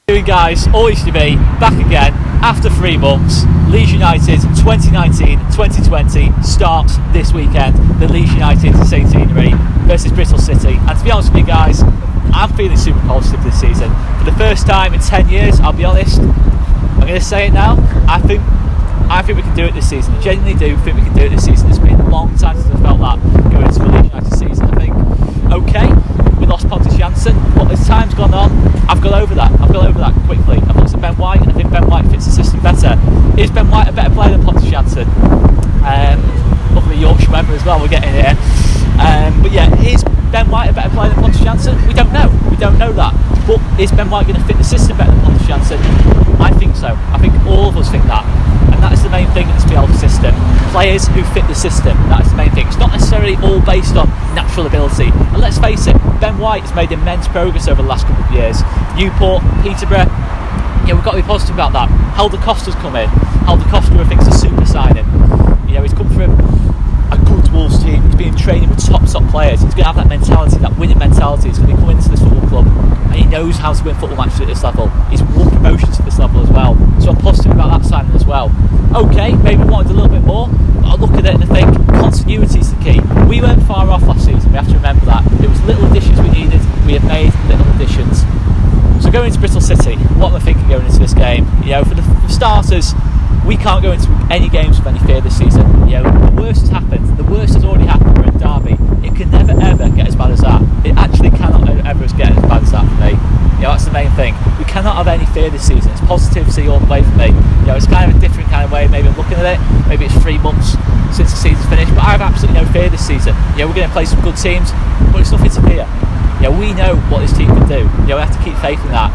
Doing guys, always to be back again after 3 months. Leeds United 2019-2020 starts this weekend. The Leeds United centenary versus Bristol City, and to be honest with you guys, I'm feeling super positive this season. For the first time in 10 years, I'll be honest, I'm going to say it now, I think we can do it this season. I genuinely do think we can do it this season. It's been a long time since I felt that going into the Leeds United season. I think, okay, we lost Pontus Jansson, but as time's gone on, I've got over that quickly. I've looked at Ben White, and I think Ben White fits the system better. Is Ben White a better player than Pontus Jansson? Luckily Yorkshire member as well, we're getting here. But yeah, is Ben White a better player than Pontus Jansson? We don't know that. But is Ben White going to fit the system better than Pontus Jansson? I think so. I think all of us think that. And that is the main thing in this Bielsa system. Players who fit the system, that is the main thing. It's not necessarily all based on natural ability. And let's face it, Ben White has made immense progress over the last couple of years. Newport, Peterborough, yeah, we've got to be positive about that. Helder Costa's come in. Helder Costa, I think, is a super signing. You know, he's come from a good Wolves team. He's been training with top players. He's going to have that mentality, that winning mentality. He's going to be coming into this football club, and he knows how to win football matches at this level. He's won promotions at this level as well. So I'm positive about that signing as well. Okay, maybe we wanted a little bit more, but I look at it and I think continuity is the key. We weren't far off last season. We have to remember that. It was little additions we needed. We have made little additions. So going into Bristol City, what am I thinking going into this game? You know, for starters, we can't go into any games with any fear this season. You know, the worst has happened. The worst has already happened. We're in Derby. It can never ever get as bad as that. It actually cannot ever get as bad as that for me. You know, that's the main thing. We cannot have any fear this season. It's positivity all the way for me. You know, it's kind of a different kind of way maybe I'm looking at it. Maybe it's 3 months since the season's finished, but I have absolutely no fear this season. You know, we're going to play some good teams, but it's nothing to fear. You know, we know what this team can do. You know, we have to keep faith in that.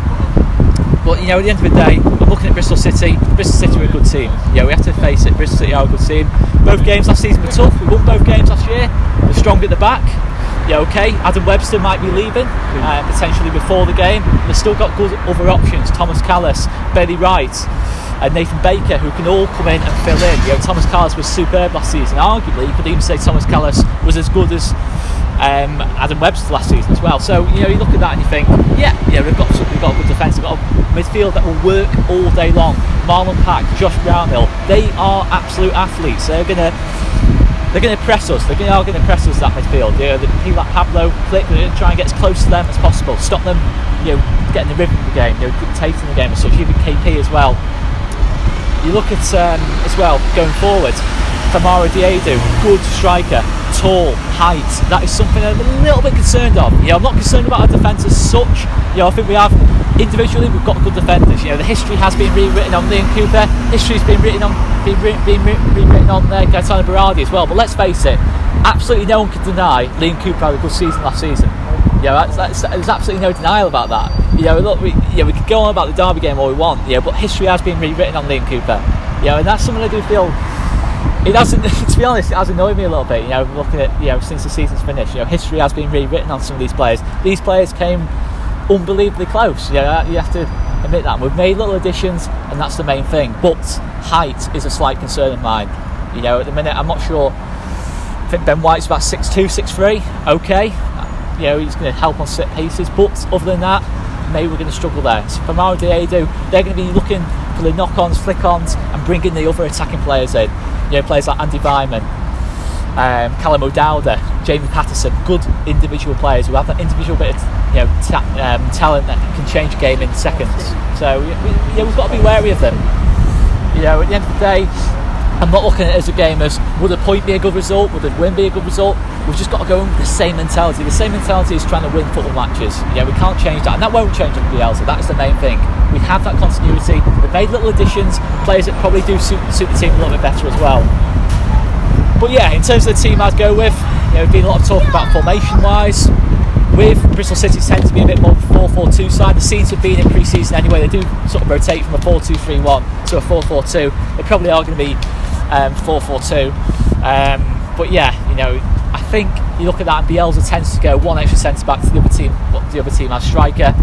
But, you know, at the end of the day, I'm looking at Bristol City. Bristol City are a good team. You know, we have to face it. Bristol City are a good team. Both games last season were tough. We won both games last year. We're strong at the back. Yeah, okay, Adam Webster might be leaving potentially before the game. They've still got good other options. Thomas Callis, Bailey Wright, and Nathan Baker, who can all come in and fill in. You know, Thomas Callis was superb last season. Arguably, you could even say Thomas Callis was as good as Adam Webster last season as well. So, you know, you look at that and you think, yeah, we've got a good defence. We've got a midfield that will work all day long. Marlon Pack, Josh Brownhill, they are absolute athletes. They're going to press us. They are going to press us, that midfield. You know, the people like Pablo, Click, we're going to try and get as close to them as possible. Stop them, you know, getting the rhythm of the game, you know, dictating the game as such. Even KP as well. You look at as well going forward. Famara Diédhiou, good striker, tall, height. That is something I'm a little bit concerned of. You know, I'm not concerned about our defence as such. You know, I think we have individually we've got good defenders. You know, the history has been rewritten on Liam Cooper. History's been rewritten on Gaetano Berardi as well. But let's face it, absolutely no one can deny Liam Cooper had a good season last season. You know, there's absolutely no denial about that. You know, look, we could go on about the Derby game all we want. You know, but history has been rewritten on Liam Cooper. You know, and that's something I do feel. It hasn't, to be honest, it has annoyed me a little bit. You know, looking at, you know, since the season's finished, you know, history has been rewritten on some of these players. These players came unbelievably close. You know, you have to admit that. We've made little additions, and that's the main thing. But height is a slight concern of mine. You know, at the minute, I'm not sure. I think Ben White's about 6'2", 6'3". Okay, you know, he's going to help on set pieces. But other than that, maybe we're going to struggle there. So for Famara Diédhiou, they're going to be looking for the knock-ons, flick-ons, and bringing the other attacking players in. You know, players like Andy Vyman, Callum O'Dowda, Jamie Patterson, good individual players who have that individual bit of, you know, talent that can change a game in seconds. So we've got to be wary of them. You know, at the end of the day, I'm not looking at it as a game as would a point be a good result, would a win be a good result. We've just got to go in with the same mentality. The same mentality is trying to win football matches. You know, we can't change that, and that won't change under Bielsa. That is the main thing. We have that continuity. We've made little additions, players that probably do suit the team a little bit better as well. But yeah, in terms of the team I'd go with, you know, there's been a lot of talk about formation-wise. With Bristol City tend to be a bit more of a 4-4-2 side. The seems to have been in pre-season anyway. They do sort of rotate from a 4-2-3-1 to a 4-4-2. They probably are going to be 4-4-2. But yeah, you know, I think you look at that and Bielsa tends to go one extra centre back to the other team. The other team has striker.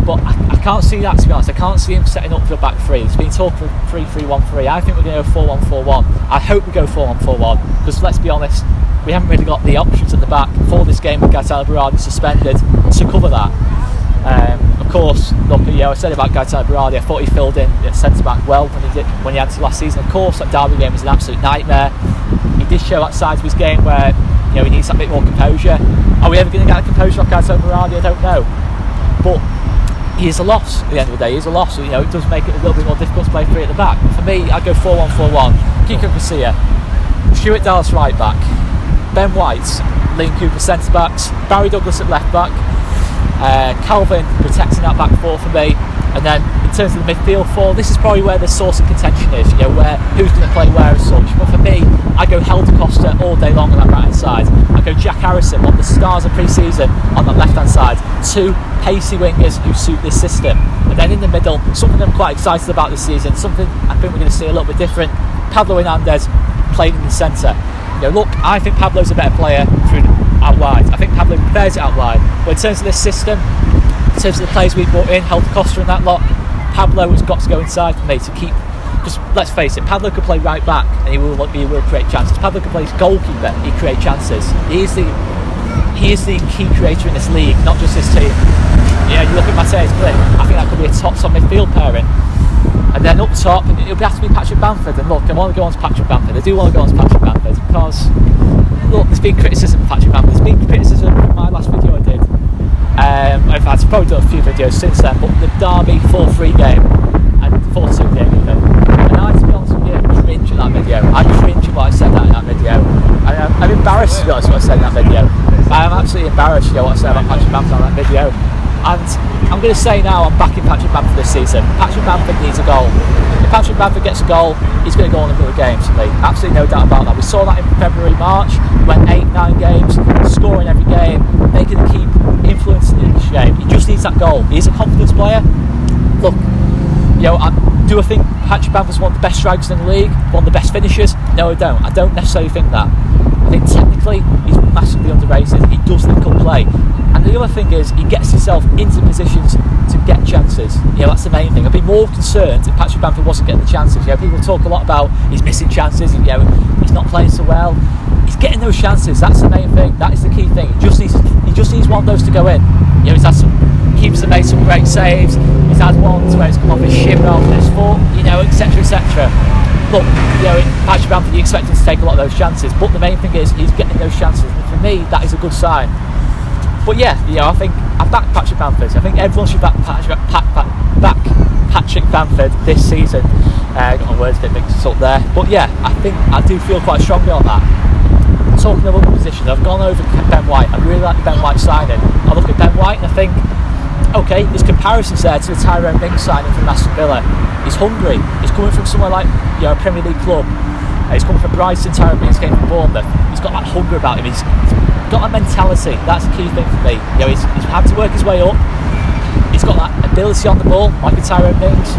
But I can't see that, to be honest. I can't see him setting up for a back three. There's been talk of 3-3-1-3. I think we're going to go 4-1-4-1. I hope we go 4-1-4-1 because let's be honest, we haven't really got the options at the back for this game with Gaetano Berardi suspended to cover that. Of course, look, I said about Gaetano Berardi, I thought he filled in centre back well when he had to last season. Of course, that Derby game was an absolute nightmare. He did show that side of his game where he needs that bit more composure. Are we ever going to get a composure like Gaetano Berardi? I don't know, but he is a loss at the end of the day. He is a loss. It does make it a little bit more difficult to play three at the back. For me, I'd go 4-1-4-1. Kiko Casilla, Stuart Dallas right back, Ben White, Liam Cooper centre backs, Barry Douglas at left back, Calvin protecting that back four for me. And then in terms of the midfield four, this is probably where the source of contention is, where who's going to play where as such. But for me, I go Helder Costa all day long on that right hand side. I go Jack Harrison, one of the stars of pre-season, on that left hand side. Two pacey wingers who suit this system. And then in the middle, something I'm quite excited about this season, something I think we're going to see a little bit different. Pablo Hernandez playing in the centre. Look, I think Pablo's a better player out wide. I think Pablo bears it out wide. But in terms of this system, in terms of the players we've brought in, Helder Costa and that lot, Pablo has got to go inside for me to keep. Because let's face it, Pablo could play right back and he will create chances. Pablo could play as goalkeeper, he create chances. He is the key creator in this league, not just this team. You look at Mateus Click, I think that could be a top midfield pairing. And then up top, it'll have to be Patrick Bamford. And look, I want to go on to Patrick Bamford. I do want to go on to Patrick Bamford because, look, there's been criticism of Patrick Bamford. There's been criticism of my last video I did. I've probably done a few videos since then, but the Derby 4-3 game and 4-2 game even. And I, to be honest with you, cringe at that video. I cringe at what I said in that video. I'm embarrassed, to be honest, what I said in that video. I am absolutely embarrassed, what I said about Patrick Bamford on that video. And I'm going to say now, I'm backing Patrick Bamford this season. Patrick Bamford needs a goal. If Patrick Bamford gets a goal, he's going to go on and win the games for me. Absolutely no doubt about that. We saw that in February, March. He went 8-9 games, scoring every game, making a key influence in each game. He just needs that goal. He's a confidence player. Look, do I think Patrick Bamford's one of the best strikers in the league? One of the best finishers? No, I don't. I don't necessarily think that. I think technically he's massively underrated. He does link up play. And the other thing is, he gets himself into positions to get chances. That's the main thing. I'd be more concerned if Patrick Bamford wasn't getting the chances. People talk a lot about he's missing chances, he's not playing so well. He's getting those chances. That's the main thing. That is the key thing. He just needs one of those to go in. He's had some keeps have made some great saves. He's had ones where it's come off his shin rather than his foot, etc, etc. Look, Patrick Bamford, you expect him to take a lot of those chances, but the main thing is he's getting those chances, and for me that is a good sign. But I think I back Patrick Bamford. I think everyone should back Patrick Bamford this season. Got my words a bit mixed up there, but I think I do feel quite strongly on that. Talking of other positions, I've gone over Ben White. I really like the Ben White signing. I look at Ben White and I think, okay, there's comparisons there to the Tyrone Mings signing from Aston Villa. He's hungry. He's coming from somewhere like a Premier League club. He's coming from Brighton. Tyrone Mings came from Bournemouth. He's got that hunger about him. He's got that mentality. That's the key thing for me. He's had to work his way up. He's got that ability on the ball, like a Tyrone Mings.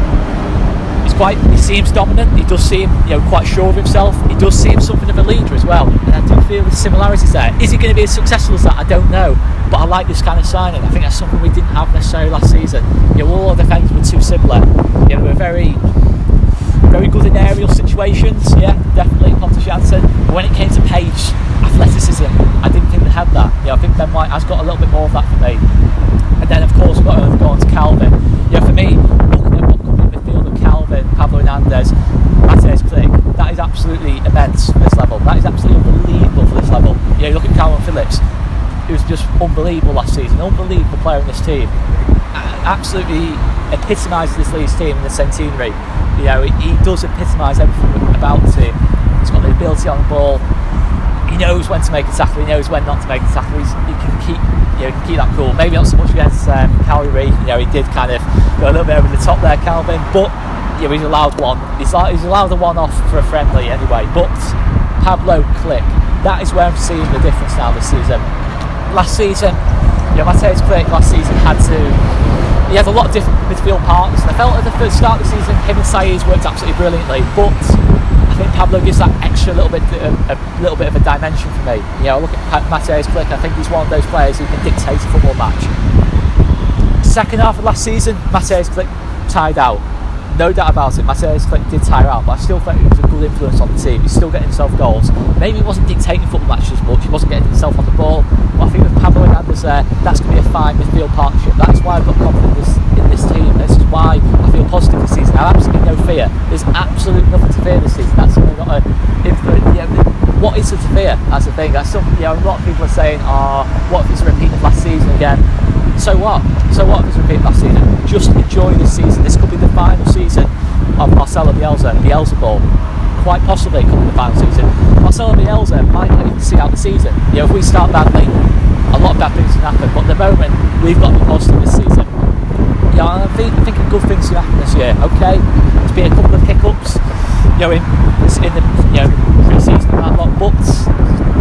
He seems dominant. He does seem, quite sure of himself. He does seem something of a leader as well. And I do feel there's similarities there. Is he going to be as successful as that? I don't know. But I like this kind of signing. I think that's something we didn't have necessarily last season. All our defenders were too similar. They were very, very good in aerial situations. Yeah, definitely. Pontus Jansson. But when it came to pace, athleticism, I didn't think they had that. I think Ben White has got a little bit more of that for me. And then, of course, we've got to go on to Calvin. For me, looking at what comes in the midfield of Calvin, Pablo Hernandez, Mateus Click, that is absolutely immense for this level. That is absolutely unbelievable for this level. You look at Calvin Phillips, who was just unbelievable last season, unbelievable player in this team. Absolutely epitomises this Leeds team in the centenary. He does epitomise everything about the team. He's got the ability on the ball. He knows when to make a tackle. He knows when not to make a tackle. He can keep that cool. Maybe not so much against Calgary. He did kind of go a little bit over the top there, Calvin. But he's allowed one. He's allowed a one-off for a friendly anyway. But Pablo Click, that is where I'm seeing the difference now this season. Last season, Mateus Click last season he had a lot of different midfield partners, and I felt at the first start of the season him and Saïs worked absolutely brilliantly, but I think Pablo gives that extra little bit of a dimension for me. I look at Mateus Click, I think he's one of those players who can dictate a football match. Second half of last season, Mateus Click tied out. no doubt about it, Mateus did tire out, but I still felt he was a good influence on the team. He's still getting himself goals. Maybe he wasn't dictating football matches as much, he wasn't getting himself on the ball, but I think with Pablo Hernandez there, that's going to be a fine midfield partnership. That is why I've got confidence in this team. This is why I feel positive this season. I have absolutely no fear. There's absolutely nothing to fear this season. That's something I've got to influence. What is there to fear? That's the thing. That's something, a lot of people are saying, what if it's a repeat of last season again? So what? So what if it's a repeat of last season? Just enjoy this season. This could be the final season of Marcelo Bielsa Ball. Quite possibly it could be the final season. Marcelo Bielsa might not even see out the season. If we start badly, a lot of bad things can happen. But at the moment, we've got to be positive this season. I'm thinking good things can happen this year. Okay, there's been a couple of hiccups, in the pre-season and that lot, but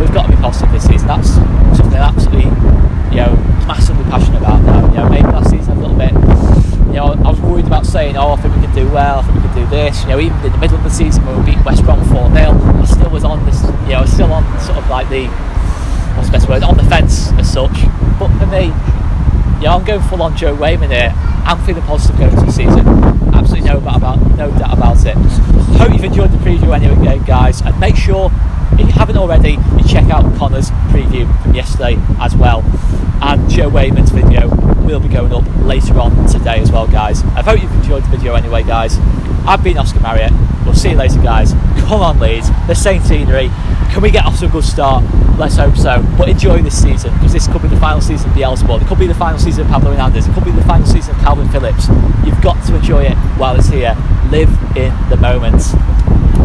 we've got to be positive this season. That's something I'm absolutely, massively passionate about now. Maybe last season a little bit, I was worried about saying, I think we can do well, I think we can do this. Even in the middle of the season when we beat West Brom 4-0, I still was on this, I was still on sort of like the, what's the best word, on the fence as such. But for me, I'm going full on Joe Wainman here. I'm feeling positive going into the season. Absolutely no doubt about it. Hope you've enjoyed the preview anyway, guys. And make sure, if you haven't already, you check out Conor's preview from yesterday as well. And Joe Wainman's video will be going up later on today as well, guys. I hope you've enjoyed the video anyway, guys. I've been Oscar Marriott. We'll see you later, guys. Come on, Leeds. The centenary. Can we get off to a good start? Let's hope so. But enjoy this season, because this could be the final season of Bielsa. It could be the final season of Pablo Hernandez. It could be the final season of Calvin Phillips. You've got to enjoy it while it's here. Live in the moment.